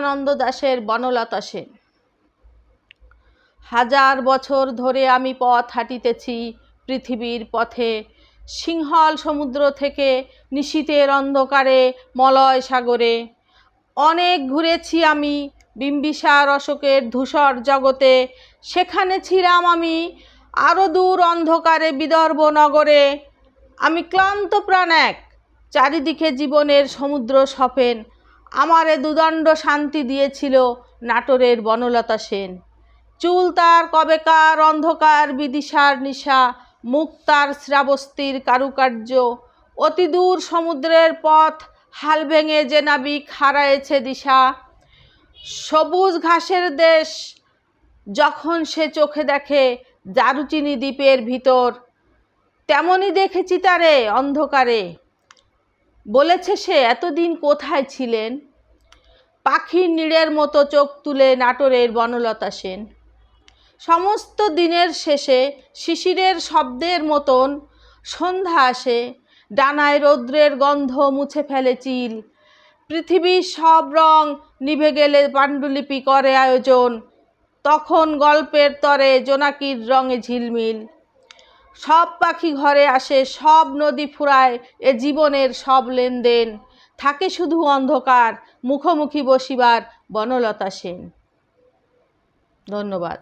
জীবনানন্দ দাশের বনলতা সেন। হাজার বছর ধরে আমি পথ হাঁটিতেছি পৃথিবীর পথে, সিংহল সমুদ্র থেকে নিশীথের অন্ধকারে মলয় সাগরে। অনেক ঘুরেছি আমি বিম্বিসার অশোকের ধূসর জগতে, সেখানে ছিলাম আমি আরও দূর অন্ধকারে বিদর্ভ নগরে। আমি ক্লান্ত প্রাণ এক, চারিদিকে জীবনের সমুদ্র সফেন, আমারে দুদণ্ড শান্তি দিয়েছিল নাটোরের বনলতা সেন। চুল তার কবেকার অন্ধকার বিদিশার নিশা, মুখ তার শ্রাবস্তির কারুকার্য, অতি দূর সমুদ্রের পথ হাল ভেঙে যে নাবিক হারায়েছে দিশা। সবুজ ঘাসের দেশ যখন সে চোখে দেখে দারুচিনি দ্বীপের ভিতর, তেমনি দেখেছি তারে অন্ধকারে। বলেছে সে এতদিন কোথায় ছিলেন, পাখির নীড়ের মতো চোখ তুলে নাটোরের বনলতা সেন। সমস্ত দিনের শেষে শিশিরের শব্দের মতন সন্ধ্যা আসে, ডানায় রৌদ্রের গন্ধ মুছে ফেলে চিল। পৃথিবীর সব রং নিভে গেলে পাণ্ডুলিপি করে আয়োজন, তখন গল্পের তরে জোনাকির রঙে ঝিলমিল। সব পাখি ঘরে আসে, সব নদী ফুরায় এ জীবনের সব লেনদেন, থাকে শুধু অন্ধকার মুখোমুখি বসিবার বনলতা সেন। ধন্যবাদ।